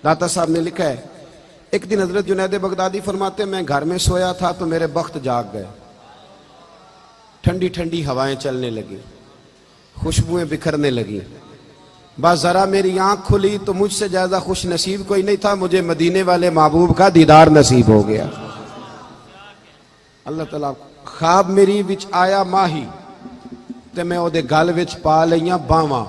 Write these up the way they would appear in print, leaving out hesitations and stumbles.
दाता साहब ने लिखा है, एक दिन हजरत जुनैद बगदादी फरमाते, मैं घर में सोया था तो मेरे बख्त जाग गए। ठंडी ठंडी हवाएं चलने लगी, खुशबुएं बिखरने लगी। बस जरा मेरी आंख खुली तो मुझसे ज्यादा खुश नसीब कोई नहीं था, मुझे मदीने वाले महबूब का दीदार नसीब हो गया। अल्लाह तआला ख्वाब मेरी विच आया माही ते मैं ओदे गल विच पा लईयां बावां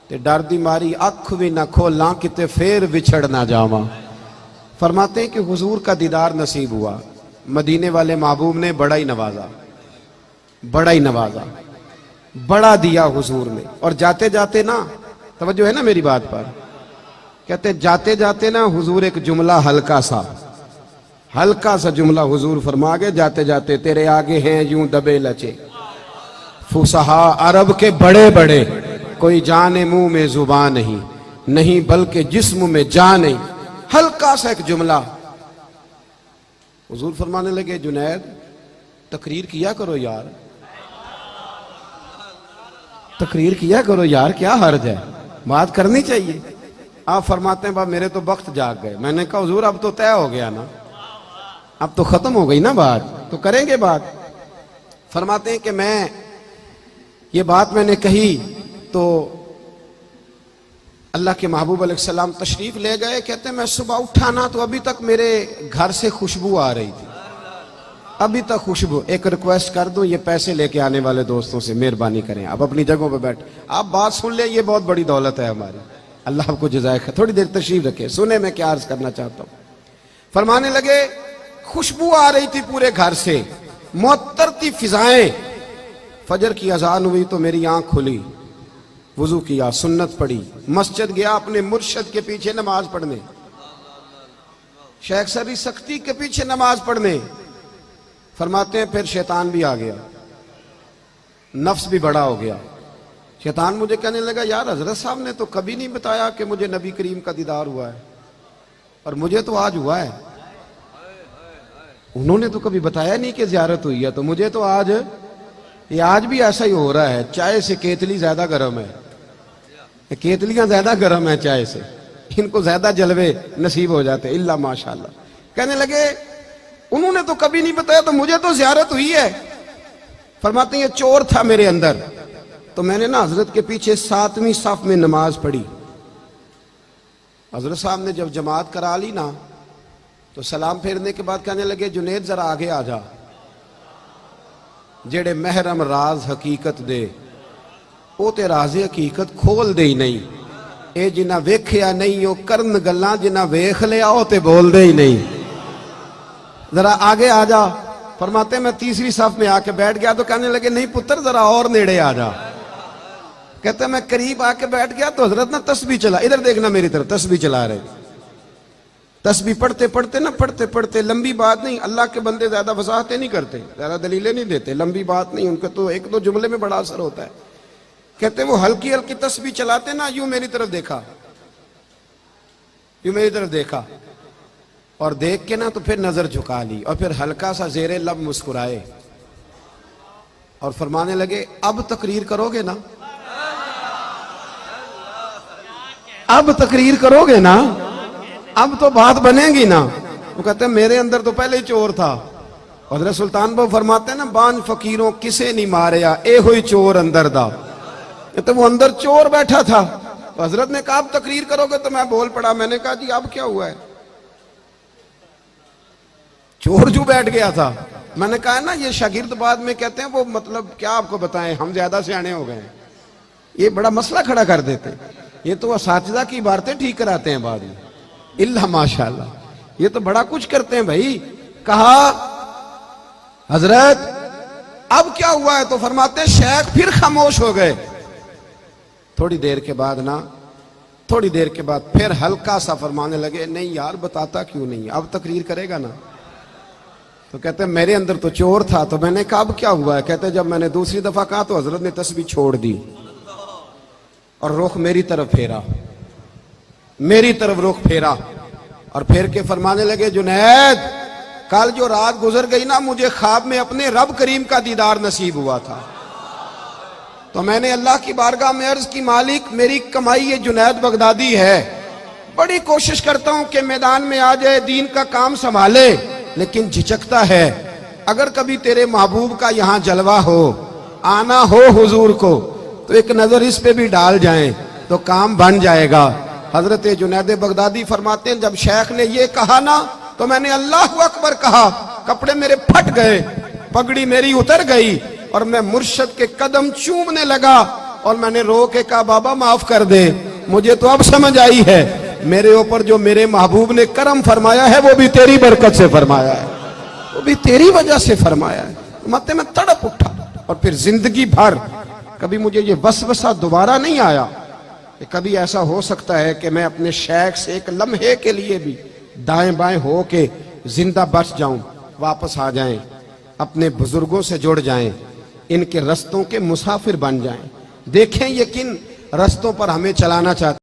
ते डर दी मारी अख भी ना खोलां किते फिर विछड़ ना जावां। फरमाते हैं कि हुजूर का दीदार नसीब हुआ। मदीने वाले महबूब ने बड़ा ही नवाजा, बड़ा ही नवाजा, बड़ा दिया हुजूर ने। और जाते जाते ना, तवज्जो है ना मेरी बात पर, कहते जाते जाते ना हुजूर एक जुमला हल्का सा जुमला हुजूर फरमा गए, जाते जाते तेरे आगे हैं यूं दबे लचे फुसहा अरब के बड़े बड़े, कोई जाने मुंह में जुबान नहीं बल्कि जिस्म में जान नहीं। हल्का सा एक जुमला हुजूर फरमाने लगे, जुनैद तकरीर किया करो यार, तकरीर किया करो यार, क्या हर्ज है, बात करनी चाहिए। आप फरमाते हैं, बाप मेरे तो वक्त जाग गए। मैंने कहा हुजूर अब तो तय हो गया ना, अब तो खत्म हो गई ना बात, तो करेंगे बात। फरमाते हैं कि मैं ये बात मैंने कही तो अल्लाह के महबूब अलैहिस्सलाम तशरीफ ले गए। कहते हैं मैं सुबह उठा ना तो अभी तक मेरे घर से खुशबू आ रही थी, अभी तक खुशबू। एक रिक्वेस्ट कर दूं, ये पैसे लेके आने वाले दोस्तों से मेहरबानी करें, आप अपनी जगहों पे बैठ, आप बात सुन ले, ये बहुत बड़ी दौलत है हमारी, अल्लाह आपको जज़ाए खैर। थोड़ी देर तशरीफ रखे, सुने मैं क्या अर्ज करना चाहता हूं। फरमाने लगे खुशबू आ रही थी पूरे घर से, मुअत्तर थी फिजाएं। फजर की अजान हुई तो मेरी आंख खुली, वुजू किया, सुन्नत पढ़ी, मस्जिद गया अपने मुर्शिद के पीछे नमाज पढ़ने, शेख सरी सख्ती के पीछे नमाज पढ़ने। फरमाते हैं फिर शैतान भी आ गया, नफ्स भी बड़ा हो गया। शैतान मुझे कहने लगा, यार हजरत साहब ने तो कभी नहीं बताया कि मुझे नबी करीम का दीदार हुआ है, और मुझे तो आज हुआ है। उन्होंने तो कभी बताया नहीं कि ज़ियारत हुई है, तो मुझे तो आज, ये आज भी ऐसा ही हो रहा है। चाय से केतली ज्यादा गर्म है, केतलियां ज्यादा गर्म है चाय से, इनको ज्यादा जलवे नसीब हो जाते, इल्ला माशाल्लाह। कहने लगे उन्होंने तो कभी नहीं बताया, तो मुझे तो ज़ियारत हुई है। फरमाते हैं चोर था मेरे अंदर, तो मैंने ना हजरत के पीछे 7वीं सफ में नमाज पढ़ी। हजरत साहब ने जब जमात करा ली ना, तो सलाम फेरने के बाद कहने लगे, जुनैद जरा आगे आ जा, जेड़े महरम राज हकीकत दे वो ते राज़े हकीकत खोल दे ही नहीं। ए जिन्ना वेख्या नहीं वो करन गल्लां, जिन्ना वेख लिया वो ते बोल दे ही नहीं। जरा आगे आ जा। फरमाते मैं 3वीं सफ में आके बैठ गया तो कहने लगे, नहीं पुत्र जरा और नेड़े आ जा। कहते मैं करीब आके बैठ गया तो हजरत ना तस्बीह चला, इधर देखना मेरी तरफ, तस्बीह चला रहे। तस्बीह पढ़ते पढ़ते ना, पढ़ते पढ़ते, लंबी बात नहीं, अल्लाह के बंदे ज्यादा वजाहतें नहीं करते, ज्यादा दलीलें नहीं देते, लंबी बात नहीं, उनके तो एक दो जुमले में बड़ा असर होता है। कहते वो हल्की हल्की तस्बीह चलाते ना, यूं मेरी तरफ देखा, यूं मेरी तरफ देखा, और देख के ना तो फिर नजर झुका ली, और फिर हल्का सा जेरे लब मुस्कुराए और फरमाने लगे, अब तकरीर करोगे ना, अब तकरीर करोगे ना, अब तो बात बनेगी ना। वो कहते हैं मेरे अंदर तो पहले ही चोर था। हज़रत सुल्तान बाबू फरमाते हैं ना, बांझ फकीरों किसे नहीं मारिया, ए हुई चोर अंदर दा। तो वो अंदर चोर बैठा था। तो हजरत ने कहा अब तकरीर करोगे, तो मैं बोल पड़ा। मैंने कहा जी अब क्या हुआ है, चोर जो बैठ गया था। मैंने कहा ना ये शागिर्द बाद में कहते हैं वो, मतलब क्या आपको बताएं, हम ज्यादा सियाने हो गए, ये बड़ा मसला खड़ा कर देते। ये तो असातिज़ा की इबारतें ठीक कराते हैं बाद में, इल्ला माशाल्लाह, ये तो बड़ा कुछ करते हैं भाई। कहा हजरत अब क्या हुआ है, तो फरमाते हैं शेख फिर खामोश हो गए। थोड़ी देर के बाद ना, थोड़ी देर के बाद फिर हल्का सा फरमाने लगे, नहीं यार बताता क्यों नहीं, अब तकरीर करेगा ना। तो कहते हैं मेरे अंदर तो चोर था। तो मैंने कहा अब क्या हुआ है। कहते जब मैंने दूसरी दफा कहा तो हजरत ने तस्बीह छोड़ दी और रुख मेरी तरफ फेरा, मेरी तरफ रुख फेरा, और फिर के फरमाने लगे, जुनैद कल जो रात गुजर गई ना, मुझे ख्वाब में अपने रब करीम का दीदार नसीब हुआ था। तो मैंने अल्लाह की बारगाह में अर्ज की, मालिक मेरी कमाई ये जुनैद बगदादी है, बड़ी कोशिश करता हूं कि मैदान में आ जाए, दीन का काम संभाले, लेकिन झिझकता है। अगर कभी तेरे महबूब का यहां जलवा हो, आना हो हुजूर को, तो एक नजर इस पे भी डाल जाएं तो काम बन जाएगा। हजरत जुनैद बगदादी फरमाते हैं, जब शेख ने ये कहा ना तो मैंने अल्लाहु अकबर कहा, कपड़े मेरे फट गए, पगड़ी मेरी उतर गई और मैं मुर्शद के कदम चूमने लगा और मैंने रो के कहा, बाबा माफ कर दे, मुझे तो अब समझ आई है मेरे ऊपर जो मेरे महबूब ने करम फरमाया है वो भी तेरी बरकत से फरमाया है, वो भी तेरी वजह से फरमाया है। मत में तड़प उठा और फिर जिंदगी भर कभी मुझे ये वसवसा दोबारा नहीं आया कि कभी ऐसा हो सकता है कि मैं अपने शेख से एक लम्हे के लिए भी दाएं बाएं हो के जिंदा बच जाऊं, वापस आ जाएं, अपने बुजुर्गों से जुड़ जाएं, इनके रस्तों के मुसाफिर बन जाएं। देखें ये किन रस्तों पर हमें चलाना चाहते